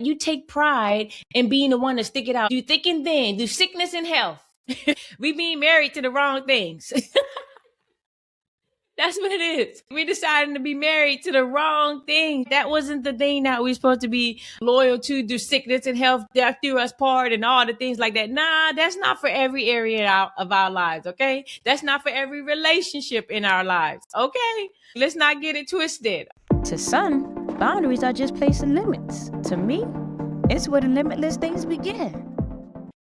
You take pride in being the one to stick it out. Do thick and thin, do sickness and health. We being married to the wrong things. That's what it is. We decided to be married to the wrong thing. That wasn't the thing that we supposed to be loyal to, do sickness and health, death do us part, and all the things like that. Nah, that's not for every area of our lives, okay? That's not for every relationship in our lives, okay? Let's not get it twisted. To some, boundaries are just placing limits. To me, it's where the limitless things begin.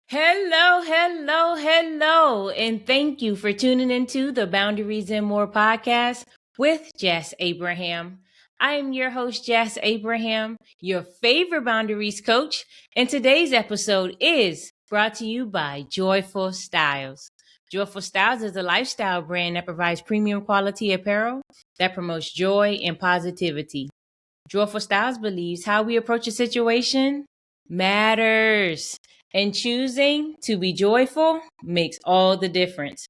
Hello, hello, hello, and thank you for tuning into the Boundaries and More podcast with Jess Abraham. I am your host, Jess Abraham, your favorite boundaries coach, and today's episode is brought to you by Joyful Styles. Joyful Styles is a lifestyle brand that provides premium quality apparel that promotes joy and positivity. Joyful Styles believes how we approach a situation matters. And choosing to be joyful makes all the difference.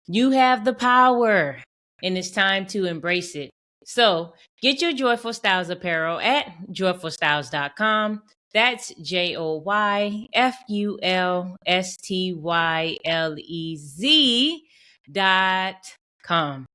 You have the power, and it's time to embrace it. So get your Joyful Styles apparel at joyfulstyles.com. That's JOYFULSTYLEZ.com.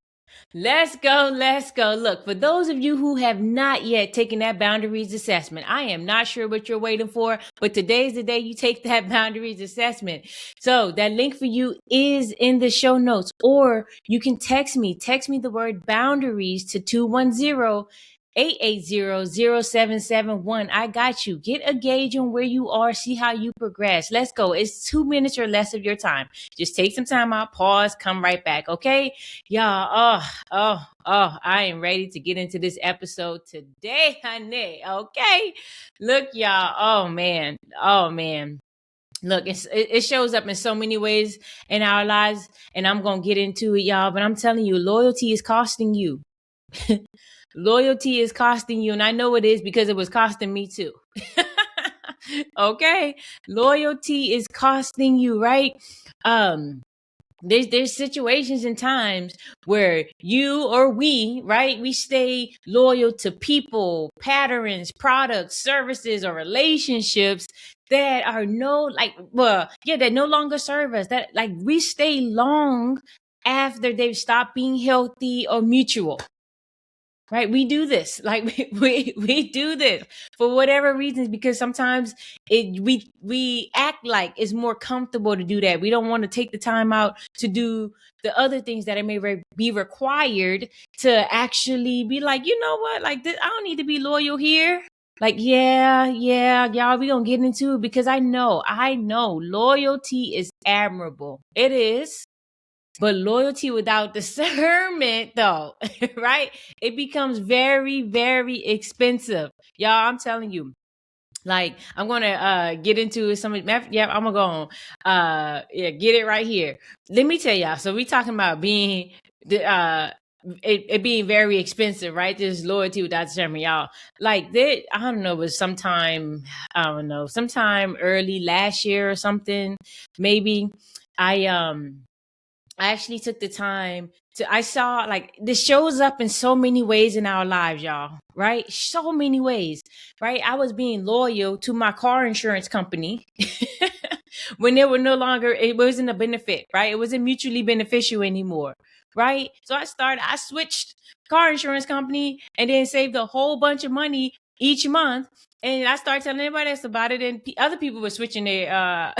Let's go. Let's go. Look, for those of you who have not yet taken that boundaries assessment, I am not sure what you're waiting for, but today's the day you take that boundaries assessment. So that link for you is in the show notes, or you can text me the word boundaries to 210-880-0771. I got you. Get a gauge on where you are. See how you progress. Let's go. It's 2 minutes or less of your time. Just take some time out, pause, come right back. Okay. Y'all. I am ready to get into this episode today, honey. Okay. Look, y'all. Oh man. Look, it shows up in so many ways in our lives, and I'm going to get into it, y'all. But I'm telling you, loyalty is costing you. Loyalty is costing you, and I know it is because it was costing me too. Okay, loyalty is costing you, right? There's situations and times where you or we, right, we stay loyal to people, patterns, products, services, or relationships that are that no longer serve us. That like we stay long after they've stopped being healthy or mutual. Right, we do this like we do this for whatever reasons, because sometimes we act like it's more comfortable to do that. We don't want to take the time out to do the other things that it may be required to actually be like, you know what, like this, I don't need to be loyal here. Like, yeah, y'all, we gonna get into it because I know loyalty is admirable. It is. But loyalty without discernment, though, right? It becomes very, very expensive. Y'all, I'm telling you. Like, I'm going to get into some, I'm going to go on, get it right here. Let me tell y'all. So we talking about being, it being very expensive, right? This loyalty without discernment, y'all. Like, I don't know, it was sometime early last year or something, maybe. I actually took the time I saw like this shows up in so many ways in our lives, y'all, right? So many ways, right? I was being loyal to my car insurance company when they were no longer, it wasn't a benefit, right? It wasn't mutually beneficial anymore, right? So I switched car insurance company and then saved a whole bunch of money each month. And I started telling everybody else about it, and other people were switching their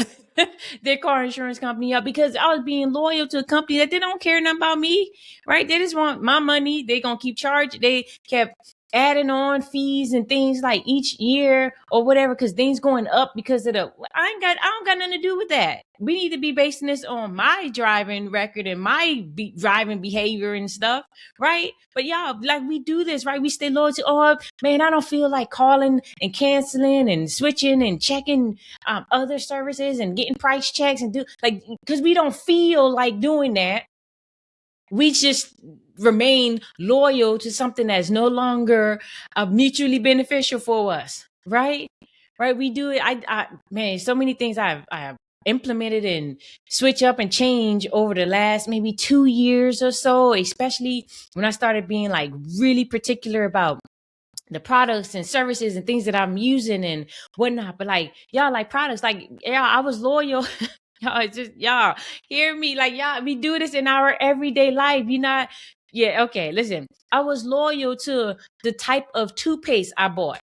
their car insurance company up because I was being loyal to a company that they don't care nothing about me, right? They just want my money. They gonna keep charging. They kept adding on fees and things like each year or whatever, because things going up because of I don't got nothing to do with that. We need to be basing this on my driving record and my driving behavior and stuff, right? But y'all, like, we do this, right? We stay loyal to, oh man, I don't feel like calling and canceling and switching and checking other services and getting price checks and because we don't feel like doing that. We just remain loyal to something that's no longer mutually beneficial for us, right? Right? We do it. Man, so many things I have implemented and switch up and change over the last maybe 2 years or so, especially when I started being like really particular about the products and services and things that I'm using and whatnot. But like y'all, like products, like yeah, I was loyal. Y'all, it's just y'all hear me, like y'all, we do this in our everyday life. You not, yeah, okay. Listen, I was loyal to the type of toothpaste I bought.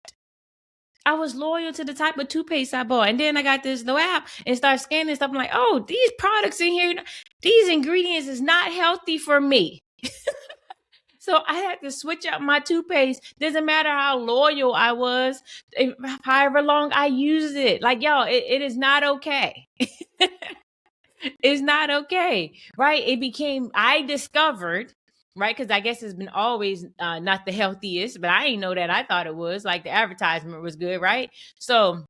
I was loyal to the type of toothpaste I bought. And then I got this little app and start scanning stuff. I'm like, oh, these products in here, these ingredients is not healthy for me. So I had to switch up my toothpaste. Doesn't matter how loyal I was, however long I used it. Like, yo, it is not okay. It's not okay, right? I discovered, right? Because I guess it's been always not the healthiest, but I didn't know that. I thought it was, like, the advertisement was good, right? So,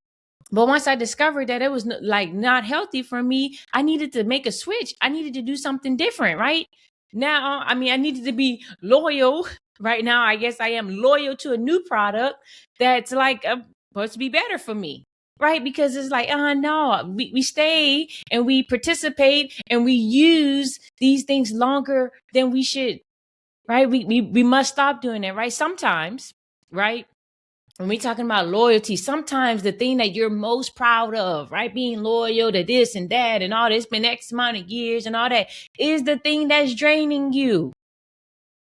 but once I discovered that it was like not healthy for me, I needed to make a switch. I needed to do something different, right? Now, I mean, I needed to be loyal. Right now, I guess I am loyal to a new product that's like supposed to be better for me, right? Because it's like, no, we stay and we participate and we use these things longer than we should, right? We must stop doing that, right? Sometimes, right? When we talking about loyalty, sometimes the thing that you're most proud of, right? Being loyal to this and that and all this, been X amount of years and all that, is the thing that's draining you.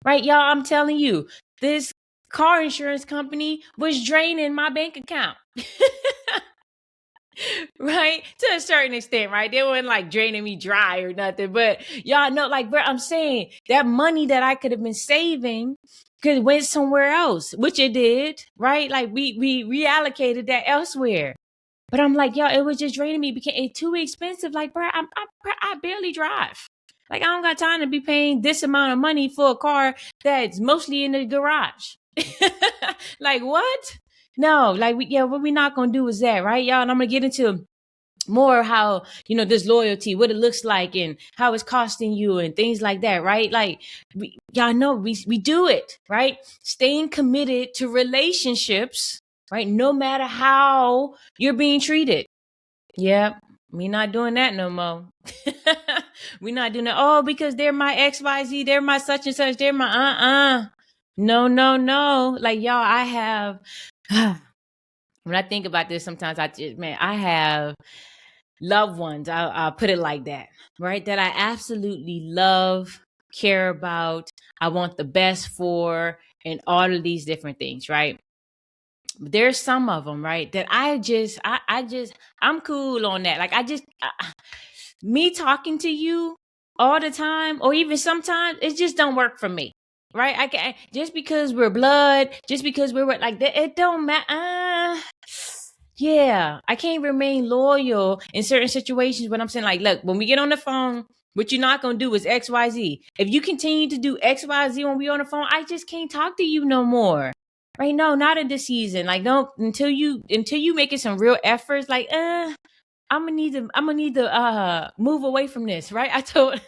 Right, y'all? I'm telling you, this car insurance company was draining my bank account. Right, to a certain extent, right? They weren't like draining me dry or nothing, but y'all know, like, bro, I'm saying that money that I could have been saving could went somewhere else, which it did, right? Like we reallocated that elsewhere. But I'm like, yo, it was just draining me. It became too expensive. Like, bro, I barely drive. Like, I don't got time to be paying this amount of money for a car that's mostly in the garage. Like, what? No, like, what we're not going to do is that, right, y'all? And I'm going to get into more how, this loyalty, what it looks like and how it's costing you and things like that, right? Like, y'all know we do it, right? Staying committed to relationships, right? No matter how you're being treated. Yeah, we not doing that no more. We not doing that. Oh, because they're my XYZ, they're my such and such, they're my No. Like, y'all, I have when I think about this, sometimes I have loved ones. I'll put it like that, right? That I absolutely love, care about, I want the best for, and all of these different things, right? There's some of them, right, that I'm cool on that. Like, me talking to you all the time, or even sometimes, it just don't work for me, right? I can't, just because we're blood, just because we're like that, it don't matter. Yeah, I can't remain loyal in certain situations when I'm saying, like, look, when we get on the phone, what you're not going to do is XYZ. If you continue to do XYZ when we on the phone, I just can't talk to you no more. Right? No, not in this season. Like, no, until you making some real efforts, like, I'm gonna need to move away from this, right? I told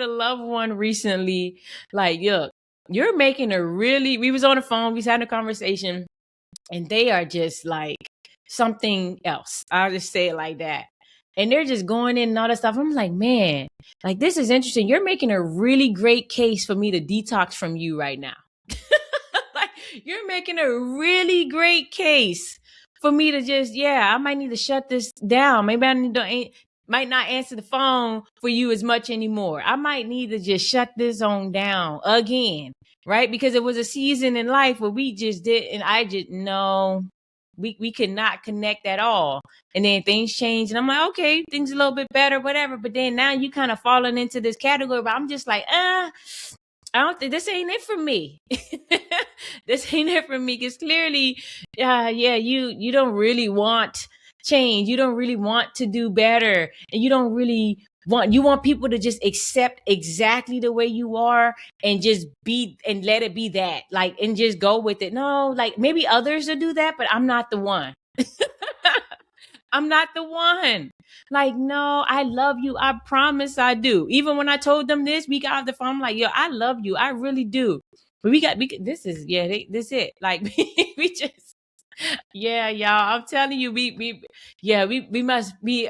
a loved one recently, like, yo, you're making we was on the phone, we was having a conversation, and they are just like something else. I'll just say it like that. And they're just going in and all that stuff. I'm like, man, like, this is interesting. You're making a really great case for me to detox from you right now. Like, you're making a really great case for me to just, I might need to shut this down. Maybe might not answer the phone for you as much anymore. I might need to just shut this on down again, right? Because it was a season in life where we just did, and I just, no, we could not connect at all. And then things changed, and I'm like, okay, things a little bit better, whatever. But then now you kind of falling into this category, but I'm just like, I don't think this ain't it for me. This ain't it for me, because clearly, you don't really want change. You don't really want to do better, and you don't really you want people to just accept exactly the way you are and just be, and let it be that, like, and just go with it. No, like, maybe others will do that, but I'm not the one. I'm not the one. Like, no, I love you. I promise I do. Even when I told them this, we got off the phone, I'm like, yo, I love you. I really do. But this is, this it. Like, we just, y'all, I'm telling you, we must be,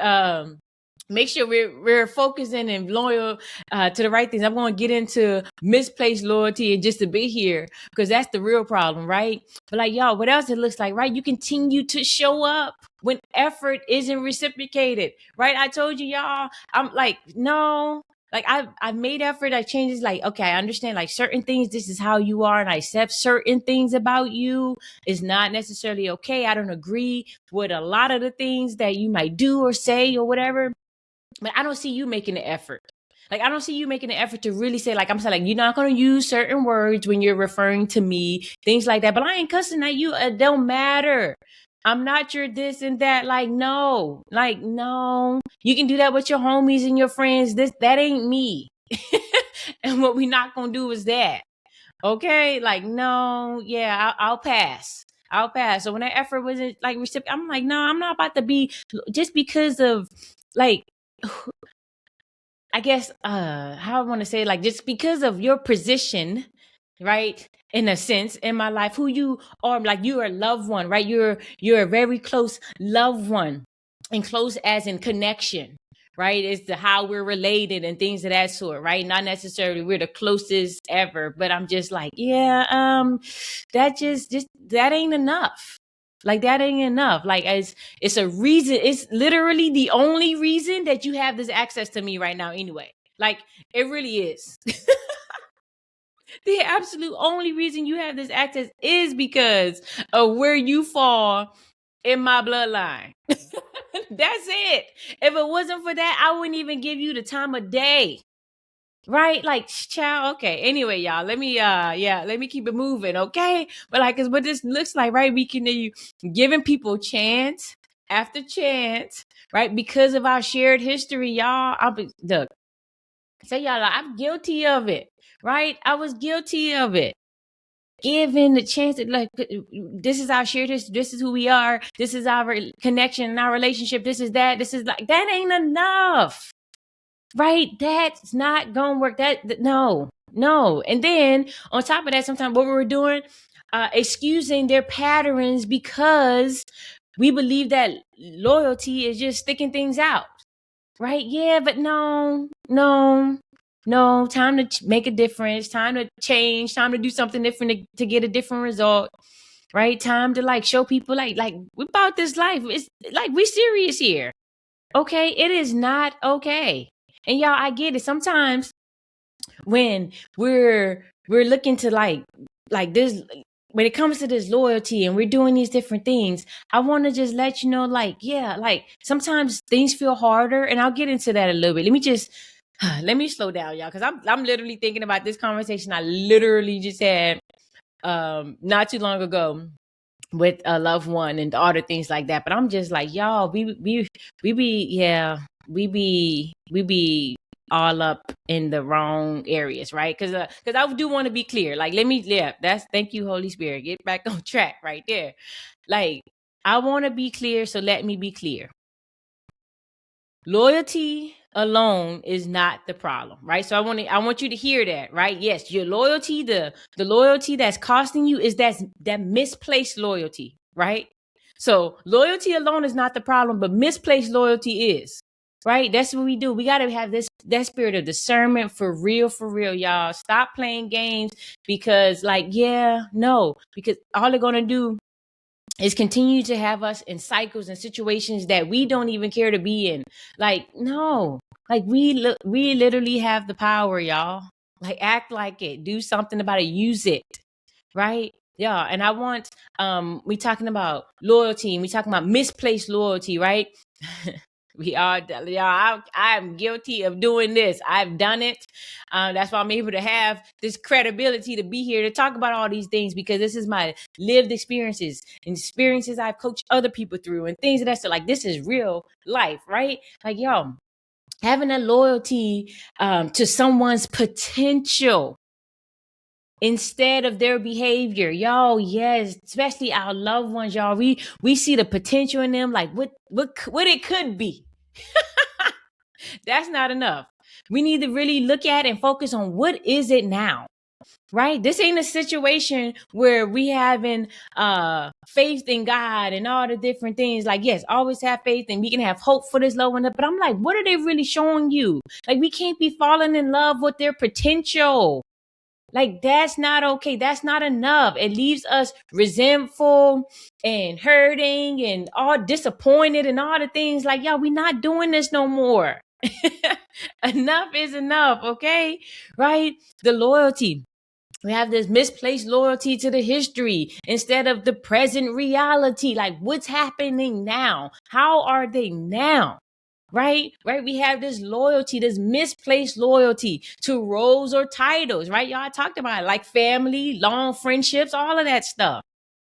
make sure we're focusing and loyal to the right things. I'm going to get into misplaced loyalty in just a bit here, because that's the real problem, right? But like, y'all, what else it looks like, right? You continue to show up when effort isn't reciprocated, right? I told you, y'all, I'm like, no. Like I've made effort. I changed. It's like, okay, I understand like certain things. This is how you are, and I accept certain things about you. It's not necessarily okay. I don't agree with a lot of the things that you might do or say or whatever. But I don't see you making the effort. Like, I don't see you making the effort to really say, like, I'm saying, like, you're not going to use certain words when you're referring to me, things like that. But I ain't cussing at you. It don't matter. I'm not your this and that. Like, no. Like, no. You can do that with your homies and your friends. That ain't me. And what we not going to do is that. Okay? Like, no. Yeah, I'll pass. I'll pass. So when that effort wasn't, like, I'm like, no, I'm not about to be, just because of, like, I guess how I want to say, like, just because of your position, right? In a sense, in my life, who you are, like, you're a loved one, right? You're a very close loved one, and close as in connection, right? It's the how we're related and things of that sort, right? Not necessarily we're the closest ever, but I'm just like, yeah, that just that ain't enough. Like, that ain't enough. Like, it's a reason. It's literally the only reason that you have this access to me right now anyway. Like, it really is. The absolute only reason you have this access is because of where you fall in my bloodline. That's it. If it wasn't for that, I wouldn't even give you the time of day. Right? Like, child, okay. Anyway, y'all, let me keep it moving, okay? But like, cause what this looks like, right? We can giving people chance after chance, right? Because of our shared history, y'all. Look, say y'all, like, I'm guilty of it, right? I was guilty of it. Given the chance that, like, this is our shared history, this is who we are, this is our connection and our relationship, this is that, that ain't enough. Right? That's not gonna work. No. And then on top of that, sometimes what we were doing, excusing their patterns because we believe that loyalty is just sticking things out. Right? Yeah, but no. Time to make a difference. Time to change. Time to do something different to get a different result. Right? Time to, like, show people, like we about this life. It's like, we serious here. Okay? It is not okay. And y'all, I get it. Sometimes when we're looking to, like this, when it comes to this loyalty and we're doing these different things, I want to just let you know, like, yeah, like, sometimes things feel harder, and I'll get into that a little bit. Let me slow down, y'all, because I'm literally thinking about this conversation I literally just had not too long ago with a loved one and other things like that. But I'm just like, y'all, we be all up in the wrong areas, right? Because I do want to be clear. Like, thank you, Holy Spirit. Get back on track right there. Like, I want to be clear, so let me be clear. Loyalty alone is not the problem, right? So I want you to hear that, right? Yes, your loyalty, the loyalty that's costing you is that misplaced loyalty, right? So loyalty alone is not the problem, but misplaced loyalty is, right? That's what we do. We got to have that spirit of discernment for real, y'all. Stop playing games because, like, because all they're going to do is continue to have us in cycles and situations that we don't even care to be in. Like, no, like, we literally have the power, y'all. Like, act like it, do something about it, use it, right? Yeah. And I want, we talking about loyalty, and we talking about misplaced loyalty, right? We are, y'all. I'm guilty of doing this. I've done it. That's why I'm able to have this credibility to be here to talk about all these things, because this is my lived experiences and experiences I've coached other people through and things of that. So, like, this is real life, right? Like, yo, having a loyalty to someone's potential instead of their behavior, y'all. Yes, especially our loved ones, y'all. We see the potential in them, like what it could be. That's not enough. We need to really look at and focus on what is it now. right? This ain't a situation where we having faith in God and all the different things. Like, yes, always have faith and we can have hope for this loved one. But I'm like, what are they really showing you? Like, we can't be falling in love with their potential. Like, that's not okay. That's not enough. It leaves us resentful and hurting and all disappointed and all the things. Like, yo, we're not doing this no more. Enough is enough, okay? Right? The loyalty. We have this misplaced loyalty to the history instead of the present reality. Like, what's happening now? How are they now? Right? We have this loyalty, this misplaced loyalty to roles or titles, right? Y'all talked about it, like family, long friendships, all of that stuff.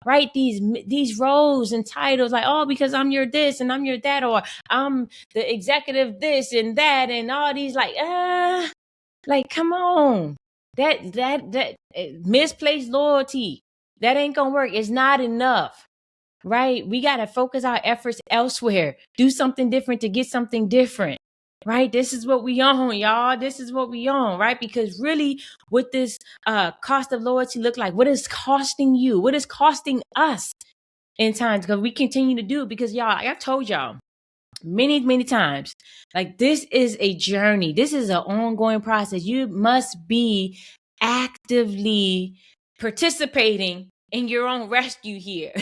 Right? These roles and titles, like, oh, because I'm your this and I'm your that, or I'm the executive this and that, and all these like, come on. That misplaced loyalty, that ain't gonna work. It's not enough. Right? We got to focus our efforts elsewhere. Do something different to get something different. Right? This is what we on, y'all. This is what we on, right? Because really, what this cost of loyalty look like? What is costing you? What is costing us in times? Because we continue to do it because, y'all, like I told y'all many times, like, this is a journey. This is an ongoing process. You must be actively participating in your own rescue here.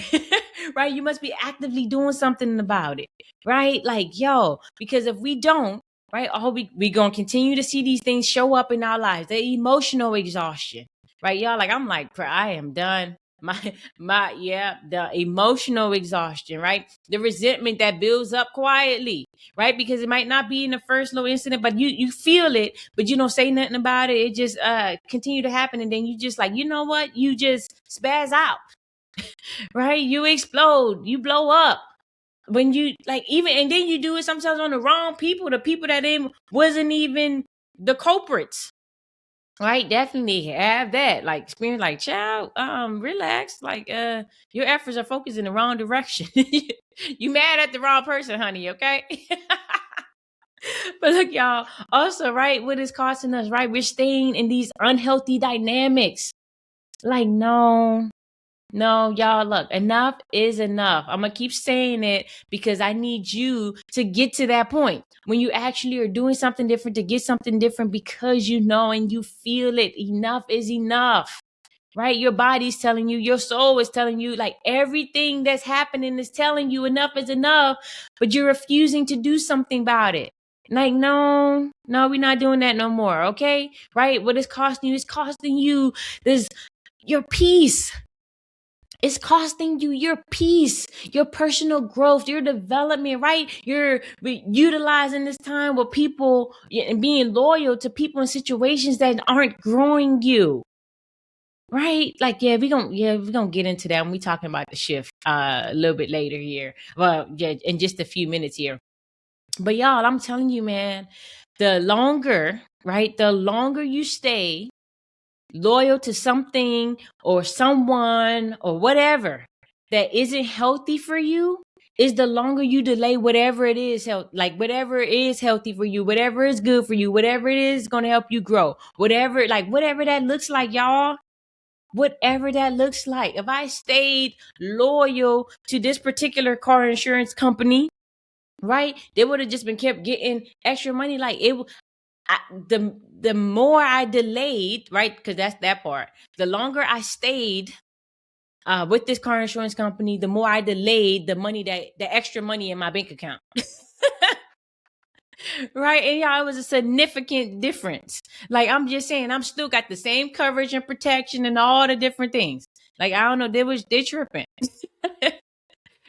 Right? You must be actively doing something about it. Right? Like, yo, because if we don't, right, we gonna continue to see these things show up in our lives. The emotional exhaustion. Right, y'all? Like, I'm like, I am done. The emotional exhaustion, right? The resentment that builds up quietly, right? Because it might not be in the first little incident, but you feel it, but you don't say nothing about it. It just continue to happen, and then you just like, you know what? You just spaz out, right? You explode, you blow up. When you like, even, and then you do it sometimes on the wrong people, the people that wasn't even the culprits. Right, definitely have that like experience. Like, child, relax. Like, your efforts are focused in the wrong direction. You mad at the wrong person, honey. Okay. But look, y'all. Also, right, what is costing us? Right, we're staying in these unhealthy dynamics. Like, no, y'all, look, enough is enough. I'm going to keep saying it because I need you to get to that point when you actually are doing something different to get something different because you know and you feel it. Enough is enough, right? Your body's telling you, your soul is telling you, like, everything that's happening is telling you enough is enough, but you're refusing to do something about it. Like, no, we're not doing that no more, okay? Right? What it's costing you is costing you your peace. It's costing you your peace, your personal growth, your development, right? You're utilizing this time with people and being loyal to people in situations that aren't growing you. Right? Like, we're gonna get into that when we talking about the shift a little bit later here. Well, yeah, in just a few minutes here. But y'all, I'm telling you, man, the longer you stay loyal to something or someone or whatever that isn't healthy for you, is the longer you delay whatever it is, whatever is healthy for you, whatever is good for you, whatever it is going to help you grow, whatever that looks like, y'all. Whatever that looks like. If I stayed loyal to this particular car insurance company, right, they would have just been kept getting extra money. Like, the more I delayed, right, because that's that part, the longer I stayed with this car insurance company, the more I delayed the extra money in my bank account. Right? And y'all, it was a significant difference. Like, I'm just saying, I'm still got the same coverage and protection and all the different things. Like, I don't know, they tripping.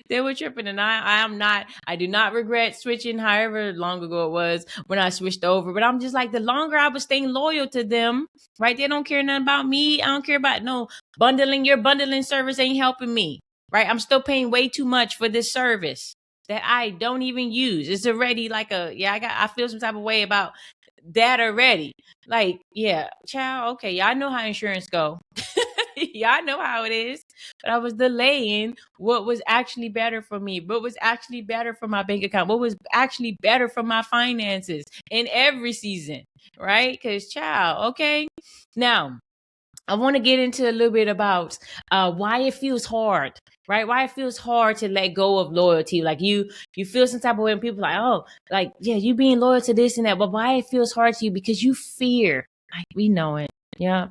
They were tripping, and I do not regret switching, however long ago it was when I switched over. But I'm just like, the longer I was staying loyal to them, right? They don't care nothing about me. I don't care about no bundling. Your bundling service ain't helping me, right? I'm still paying way too much for this service that I don't even use. It's already like I feel some type of way about that already. Like, yeah, child, okay, y'all know how insurance go. Y'all know how it is. But I was delaying what was actually better for me, what was actually better for my bank account, what was actually better for my finances in every season, right? Because, child, okay. Now, I want to get into a little bit about why it feels hard, right? Why it feels hard to let go of loyalty. Like you feel some type of way, and people are like, oh, like yeah, you being loyal to this and that, but why it feels hard to you? Because you fear. Like we know it, yeah.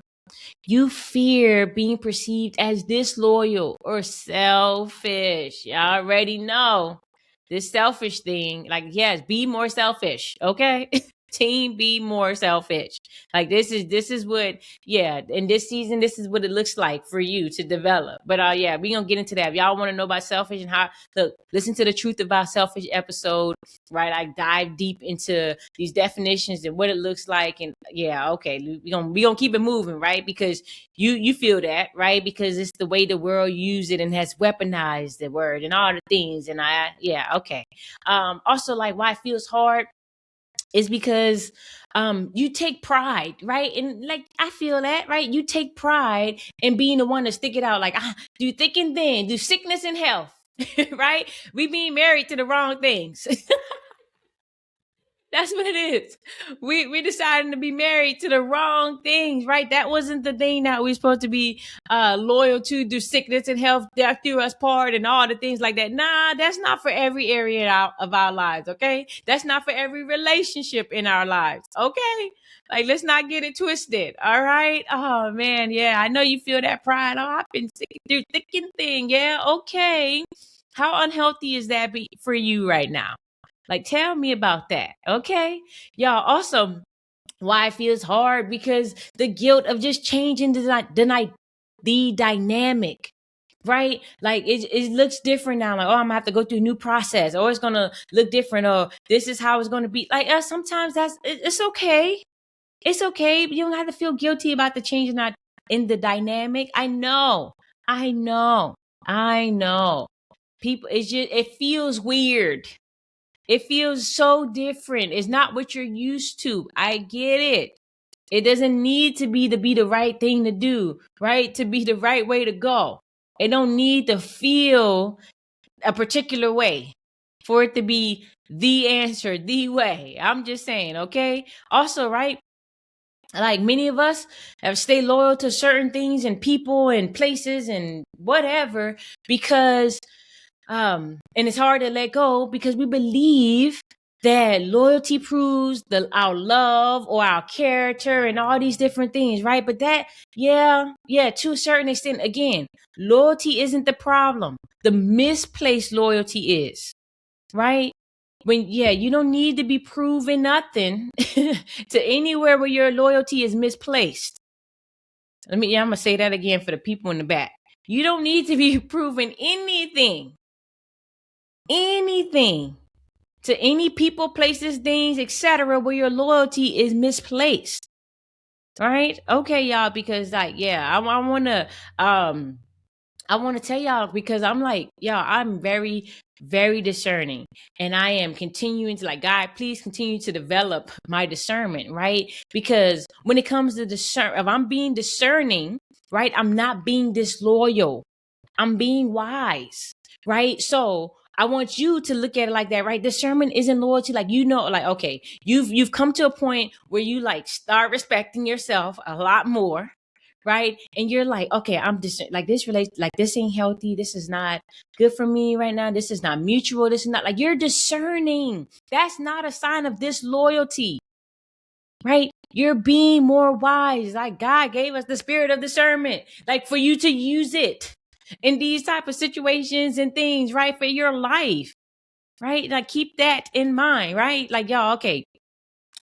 You fear being perceived as disloyal or selfish. You already know this selfish thing. Like, yes, be more selfish. Okay. Team, be more selfish. Like this is what, yeah, in this season, this is what it looks like for you to develop. But yeah, we gonna get into that. If y'all want to know about selfish and how, look, listen to the Truth About Selfish episode, right? I dive deep into these definitions and what it looks like. And yeah, okay, we gonna keep it moving, right? Because you feel that, right? Because it's the way the world use it and has weaponized the word and all the things. And yeah, okay. Also, like why it feels hard is because you take pride, right? And like I feel that, right? You take pride in being the one to stick it out, like do thick and thin, do sickness and health, right? We being married to the wrong things. That's what it is. We decided to be married to the wrong things, right? That wasn't the thing that we are supposed to be loyal to, do sickness and health, death do us part, and all the things like that. Nah, that's not for every area of our lives, okay? That's not for every relationship in our lives, okay? Like, let's not get it twisted, all right? Oh, man, yeah, I know you feel that pride. Oh, I've been through thick and thin, yeah, okay. How unhealthy is that for you right now? Like, tell me about that. Okay. Y'all, also, why it feels hard because the guilt of just changing the dynamic, right? Like it looks different now. Like, oh, I'm gonna have to go through a new process, or it's gonna look different, or this is how it's gonna be. Like, sometimes it's okay. It's okay. You don't have to feel guilty about the change in the dynamic. I know. I know. I know. People, it feels weird. It feels so different. It's not what you're used to. I get it. It doesn't need to be the right thing to do, right? To be the right way to go. It don't need to feel a particular way for it to be the answer, the way. I'm just saying, okay? Also, right? Like many of us have stayed loyal to certain things and people and places and whatever because and it's hard to let go because we believe that loyalty proves our love or our character and all these different things, right? But that, yeah, to a certain extent, again, loyalty isn't the problem. The misplaced loyalty is, right? When, yeah, you don't need to be proving nothing to anywhere where your loyalty is misplaced. I'm going to say that again for the people in the back. You don't need to be proving anything to any people, places, things, etc., where your loyalty is misplaced. Right? Okay, y'all, because like, yeah, I want to tell y'all because I'm like, y'all, I'm very, very discerning. And I am continuing to like, God, please continue to develop my discernment, right? Because when it comes to if I'm being discerning, right, I'm not being disloyal. I'm being wise, right? So I want you to look at it like that, right? Discernment isn't loyalty. Like, like, okay, you've come to a point where you like start respecting yourself a lot more, right? And you're like, okay, I'm like this relates, like this ain't healthy. This is not good for me right now. This is not mutual. This is not like you're discerning. That's not a sign of disloyalty, right? You're being more wise. Like God gave us the spirit of discernment, like for you to use it in these type of situations and things, right? For your life, right? Like keep that in mind, right? Like y'all, okay.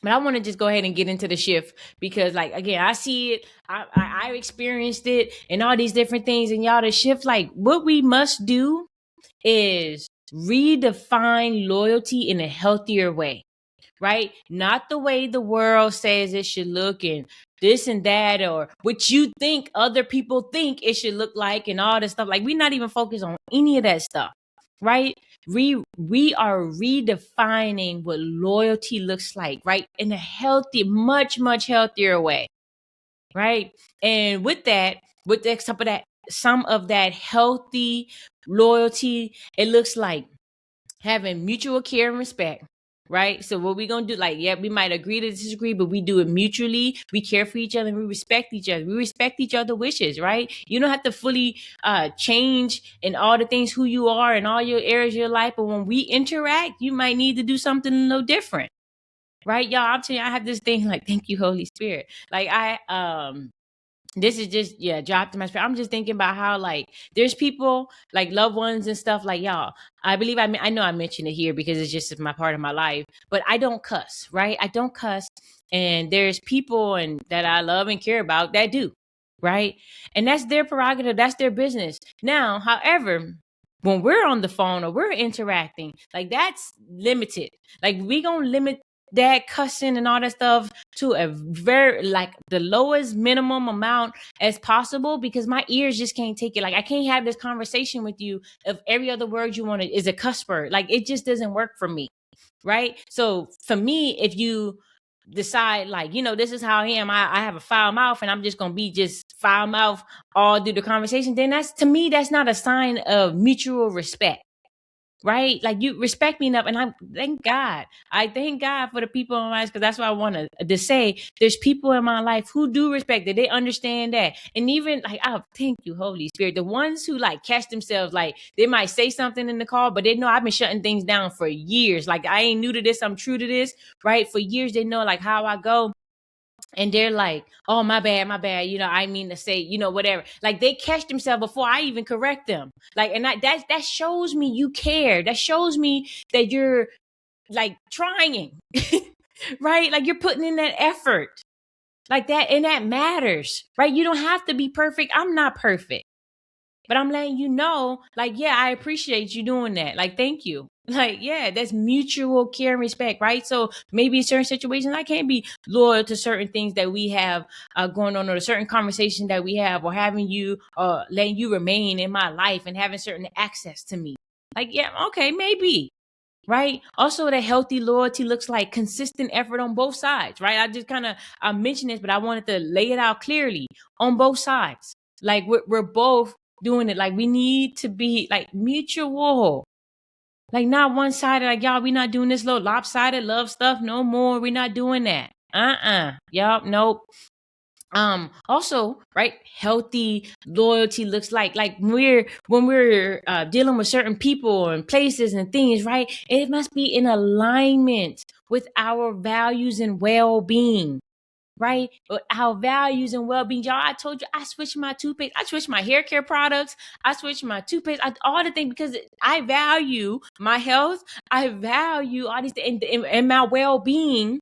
But I want to just go ahead and get into the shift because, like, again, I see it, I experienced it, and all these different things. And y'all, the shift, like, what we must do is redefine loyalty in a healthier way, right? Not the way the world says it should look and this and that, or what you think other people think it should look like and all this stuff. Like, we're not even focused on any of that stuff, right? We are redefining what loyalty looks like, right? In a healthy, much, much healthier way, right? And with some of that healthy loyalty, it looks like having mutual care and respect, right? So what we gonna do? Like, yeah, we might agree to disagree, but we do it mutually. We care for each other and we respect each other. We respect each other's wishes, right? You don't have to fully change in all the things who you are and all your areas of your life, but when we interact, you might need to do something a little different, right? Y'all, I'm telling you, I have this thing like, thank you, Holy Spirit. Like this is just, yeah, dropped in my spirit. I'm just thinking about how, like, there's people like loved ones and stuff, like, y'all, I believe I know I mentioned it here because it's just my part of my life, but I don't cuss, right? I don't cuss. And there's people and that I love and care about that do, right? And that's their prerogative, that's their business. Now, however, when we're on the phone or we're interacting, like, that's limited. Like, we gonna limit that cussing and all that stuff to a very, like, the lowest minimum amount as possible, because my ears just can't take it. Like, I can't have this conversation with you if every other word you want is a cuss word. Like, it just doesn't work for me, right? So for me, if you decide, like, this is how I am, I have a foul mouth and I'm just gonna be just foul mouth all through the conversation, then that's, to me, that's not a sign of mutual respect, right? Like, you respect me enough, and I thank God for the people in my life, because that's what I want to say. There's people in my life who do respect it. They understand that. And even, like, oh, thank you, Holy Spirit. The ones who, like, catch themselves, like, they might say something in the call, but they know I've been shutting things down for years. Like, I ain't new to this, I'm true to this, right? For years, they know, like, how I go. And they're like, oh, my bad, I mean to say, whatever. Like, they catch themselves before I even correct them. Like, and that shows me you care. That shows me that you're, like, trying, right? Like, you're putting in that effort, like that. And that matters, right? You don't have to be perfect. I'm not perfect, but I'm letting you know, like, yeah, I appreciate you doing that. Like, thank you. Like, yeah, that's mutual care and respect, right? So maybe in certain situations, I can't be loyal to certain things that we have going on, or a certain conversation that we have, or having you, letting you remain in my life and having certain access to me. Like, yeah, okay, maybe. Right. Also, that healthy loyalty looks like consistent effort on both sides, right? I just kind of, I mentioned this, but I wanted to lay it out clearly on both sides. Like, we're both doing it. Like, we need to be, like, mutual, like, not one sided. Like, y'all, we not doing this little lopsided love stuff no more. We're not doing that. Y'all, nope. Also, right, healthy loyalty looks like when we're dealing with certain people and places and things, right? It must be in alignment with our values and well-being, right? With our values and well-being. Y'all, I told you, I switched my toothpaste, I switched my hair care products, I switched my toothpaste, all the things, because I value my health, I value all these things, and my well-being.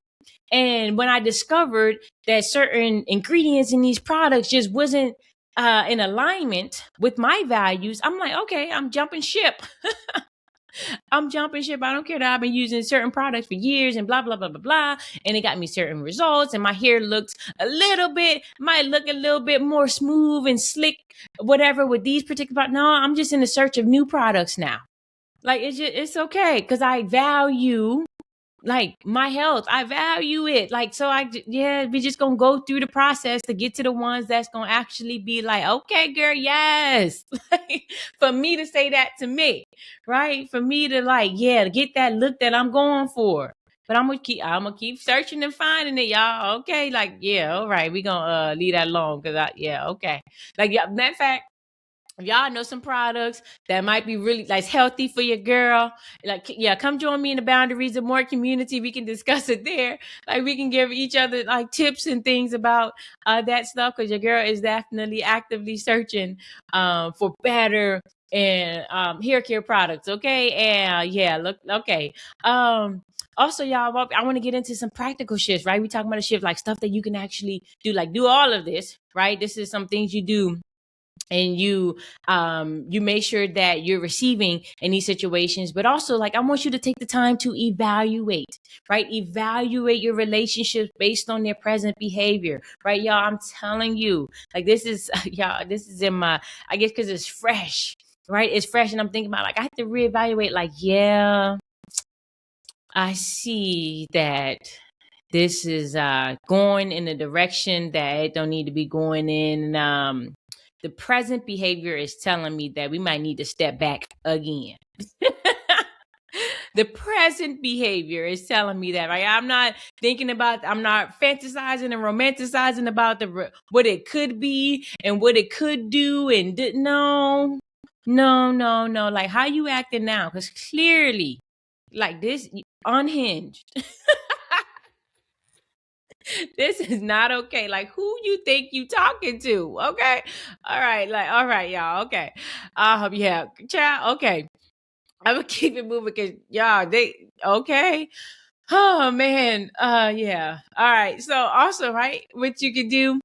And when I discovered that certain ingredients in these products just wasn't in alignment with my values, I'm like, okay, I'm jumping ship. I'm jumping ship. I don't care that I've been using certain products for years and blah, blah, blah, blah, blah. And it got me certain results. And my hair looks might look a little bit more smooth and slick, whatever, with these particular products. No, I'm just in the search of new products now. Like, it's okay, because I value, like, my health. I value it. Like, so we just gonna go through the process to get to the ones that's gonna actually be like, okay, girl, yes. For me to say that to me, right? For me to, like, yeah, get that look that I'm going for. But I'm gonna keep searching and finding it, y'all. Okay, like, yeah, all right, we gonna leave that alone, because okay. Like, yeah, matter of fact, if y'all know some products that might be really, like, healthy for your girl, like, yeah, come join me in the Boundaries of More community. We can discuss it there. Like, we can give each other, like, tips and things about that stuff, because your girl is definitely actively searching for better and hair care products. Okay, and yeah, look, okay. Also, y'all, I want to get into some practical shifts, right? We talking about a shift, like, stuff that you can actually do, like, do all of this, right? This is some things you do, and you make sure that you're receiving in these situations. But also, like, I want you to take the time to evaluate, right? Evaluate your relationships based on their present behavior, right? Y'all, I'm telling you, like, this is y'all, this is in my, I guess, because it's fresh, right? It's fresh, and I'm thinking about, like, I have to reevaluate, like, yeah, I see that this is going in a direction that it don't need to be going in. The present behavior is telling me that we might need to step back again. The present behavior is telling me that, right? I'm not I'm not fantasizing and romanticizing about what it could be and what it could do. And no, no, no, no. Like, how you acting now? Because clearly, like this, unhinged. This is not okay. Like, who you think you talking to? Okay. All right. Like, all right, y'all. Okay. Yeah, child. Okay. I'm gonna keep it moving because y'all, they okay. Oh man. Yeah. All right. So also, right, what you can do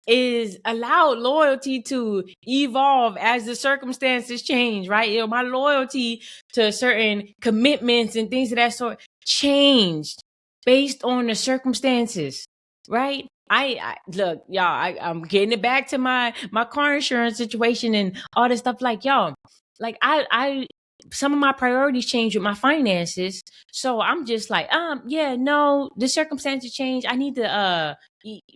is allow loyalty to evolve as the circumstances change, right? You know, my loyalty to certain commitments and things of that sort changed based on the circumstances, right? I look, y'all, I'm getting it back to my car insurance situation and all this stuff. Like, y'all, like I some of my priorities changed with my finances. So I'm just like, yeah, no, the circumstances change. I need to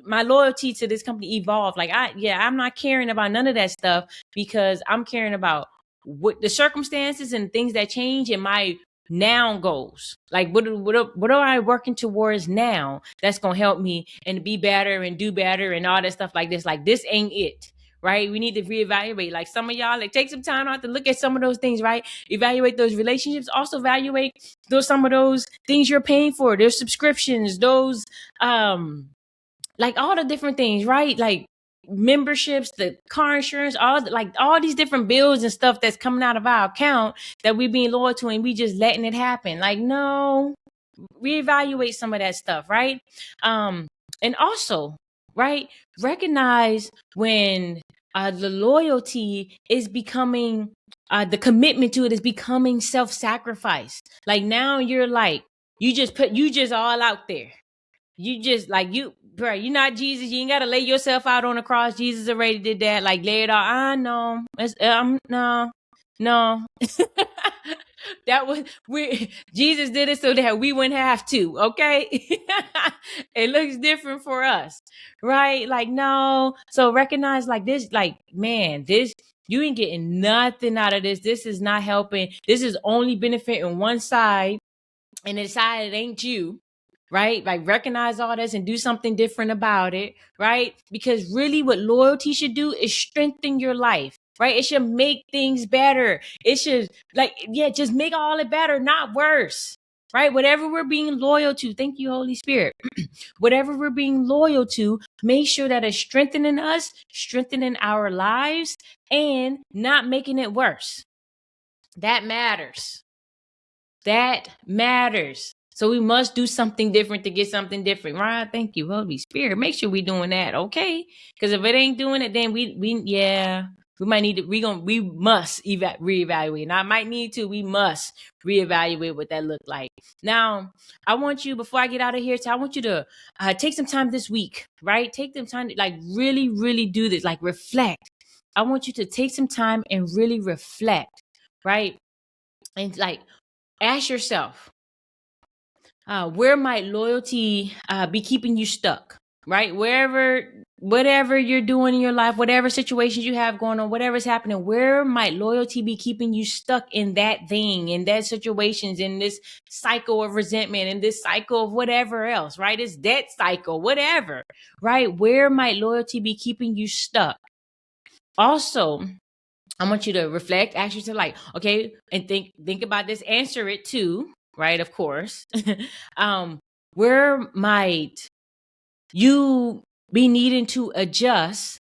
my loyalty to this company evolved. Like, I'm not caring about none of that stuff because I'm caring about what the circumstances and things that change in my now goals. Like, what am I working towards now that's gonna help me and be better and do better and all that stuff like this. Like, this ain't it. Right? We need to reevaluate. Like, some of y'all, like, take some time out to look at some of those things, right? Evaluate those relationships. Also evaluate some of those things you're paying for, those subscriptions, those like all the different things, right? Like memberships, the car insurance, all these different bills and stuff that's coming out of our account that we being loyal to and we just letting it happen. Like, no, reevaluate some of that stuff, right? And also, right, recognize when the loyalty is becoming the commitment to it is becoming self-sacrifice. Like, now you're like, you just all out there. You just like, bro, you're not Jesus. You ain't got to lay yourself out on the cross. Jesus already did that. Like, lay it all. I know. It's, no. That was Jesus did it so that we wouldn't have to. Okay. It looks different for us, right? Like, no. So recognize, like, this, like, man, this, you ain't getting nothing out of this. This is not helping. This is only benefiting one side, and the side, it ain't you. Right? Like, recognize all this and do something different about it, right? Because really what loyalty should do is strengthen your life, right? It should make things better. It should, like, yeah, just make all it better, not worse, right? Whatever we're being loyal to, thank you, Holy Spirit. Whatever we're being loyal to, make sure that it's strengthening us, strengthening our lives, and not making it worse. That matters. That matters. So we must do something different to get something different, right? Thank you, Holy Spirit. Make sure we doing that, okay? Because if it ain't doing it, then we might need to. We must reevaluate. And I might need to. We must reevaluate what that looked like. Now, I want you, before I get out of here, I want you to take some time this week, right? Take some time to, like, really, really do this, like, reflect. I want you to take some time and really reflect, right? And, like, ask yourself, where might loyalty be keeping you stuck, right? Whatever you're doing in your life, whatever situations you have going on, whatever's happening, where might loyalty be keeping you stuck in that thing, in that situations, in this cycle of resentment, in this cycle of whatever else, right? It's debt cycle, whatever, right? Where might loyalty be keeping you stuck? Also, I want you to reflect, ask yourself, like, okay, and think about this, answer it too, right? Of course. Where might you be needing to adjust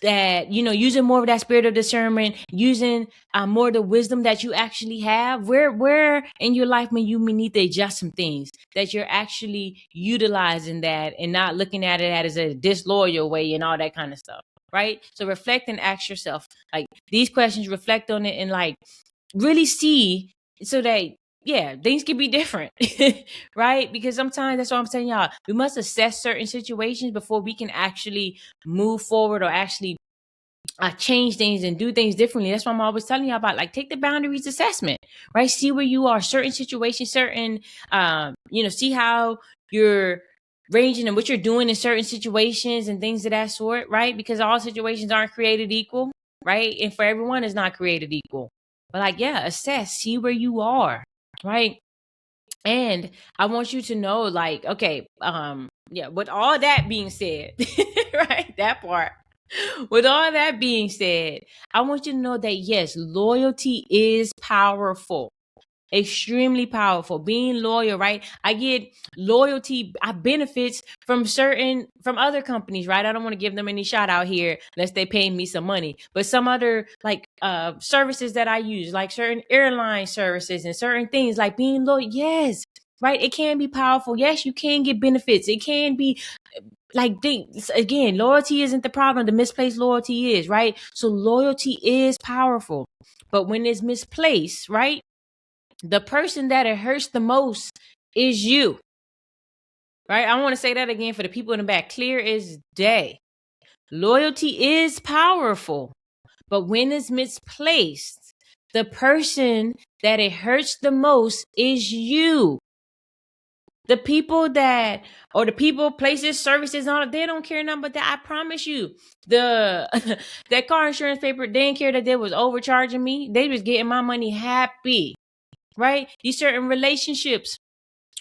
that, using more of that spirit of discernment, using more of the wisdom that you actually have? Where in your life may you need to adjust some things that you're actually utilizing that and not looking at it as a disloyal way and all that kind of stuff, right? So reflect and ask yourself, like, these questions, reflect on it, and, like, really see, so that, yeah, things can be different. Right? Because sometimes, that's what I'm saying, y'all, we must assess certain situations before we can actually move forward or actually change things and do things differently. That's why I'm always telling you about, like, take the boundaries assessment, right? See where you are, certain situations, certain, see how you're ranging and what you're doing in certain situations and things of that sort, right? Because all situations aren't created equal, right? And for everyone, is not created equal. But, like, yeah, assess, see where you are, right? And I want you to know, like, okay, yeah, with all that being said, right, that part. With all that being said, I want you to know that yes, loyalty is powerful. Extremely powerful. Being loyal, right? I get loyalty, I benefits from other companies, right? I don't want to give them any shout out here unless they pay me some money. But some other like services that I use, like certain airline services and certain things, like being loyal, yes. Right? It can be powerful. Yes, you can get benefits. It can be like again, loyalty isn't the problem. The misplaced loyalty is, right? So loyalty is powerful. But when it's misplaced, right? The person that it hurts the most is you. Right? I want to say that again for the people in the back. Clear as day. Loyalty is powerful, but when it's misplaced, the person that it hurts the most is you. The people that, or the people, places, services, on it, they don't care nothing but that. I promise you, the that car insurance paper, they didn't care that they was overcharging me. They was getting my money happy, right? These certain relationships,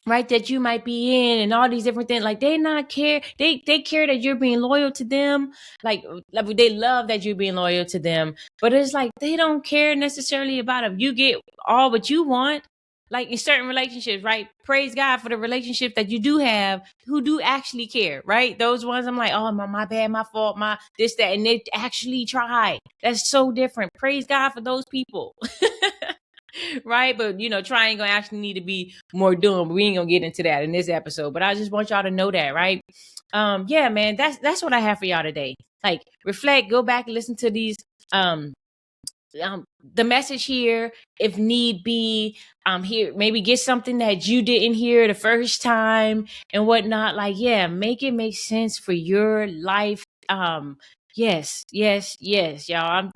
right, that you might be in and all these different things, like they not care. They care that you're being loyal to them. Like they love that you're being loyal to them. But it's like they don't care necessarily about if you get all what you want. Like in certain relationships, right? Praise God for the relationships that you do have who do actually care, right? Those ones I'm like, oh, my bad, my fault, my this, that, and they actually try. That's so different. Praise God for those people. Right? But try ain't gonna actually need to be more doing. But we ain't gonna get into that in this episode. But I just want y'all to know that, right? Yeah, man, that's what I have for y'all today. Like reflect, go back, listen to these the message here if need be, here maybe get something that you didn't hear the first time and whatnot, like yeah, make it make sense for your life. Yes, y'all.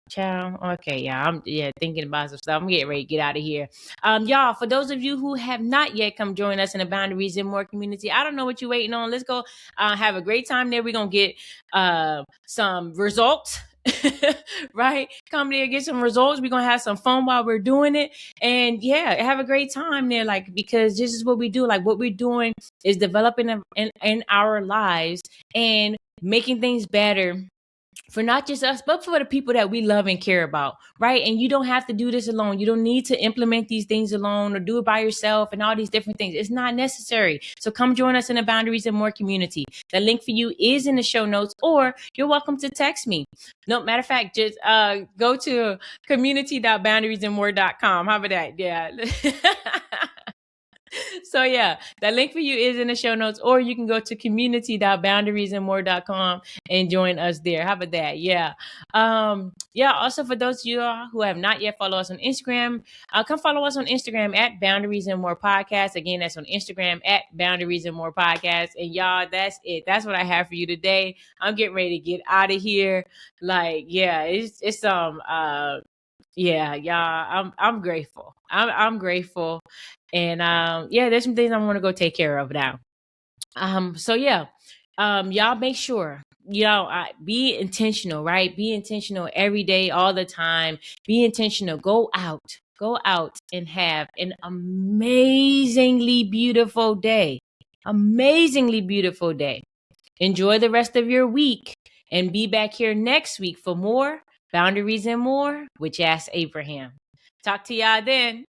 Child. Okay, y'all. I'm thinking about some stuff. I'm getting ready to get out of here. Y'all, for those of you who have not yet come join us in the Boundaries and More community, I don't know what you're waiting on. Let's go have a great time there. We're gonna get some results. Right? Come there, get some results. We're gonna have some fun while we're doing it. And yeah, have a great time there. Like, because this is what we do. Like what we're doing is developing in our lives and making things better for not just us, but for the people that we love and care about, right? And you don't have to do this alone. You don't need to implement these things alone or do it by yourself and all these different things. It's not necessary. So come join us in the Boundaries and More community. The link for you is in the show notes, or you're welcome to text me. No, matter of fact, just go to community.boundariesandmore.com. How about that? Yeah. So yeah, that link for you is in the show notes, or you can go to community.boundariesandmore.com and join us there. How about that? Yeah. Yeah. Also, for those of you who have not yet followed us on Instagram, come follow us on Instagram at Boundaries and More Podcast. Again, that's on Instagram at Boundaries and More Podcast. And y'all, that's it. That's what I have for you today. I'm getting ready to get out of here. Like, yeah, it's yeah, y'all, I'm grateful. I'm grateful. And yeah, there's some things I want to go take care of now. So yeah, y'all make sure, be intentional, right? Be intentional every day, all the time. Be intentional. Go out and have an amazingly beautiful day. Amazingly beautiful day. Enjoy the rest of your week and be back here next week for more Boundaries and More with Jas Abraham. Talk to y'all then.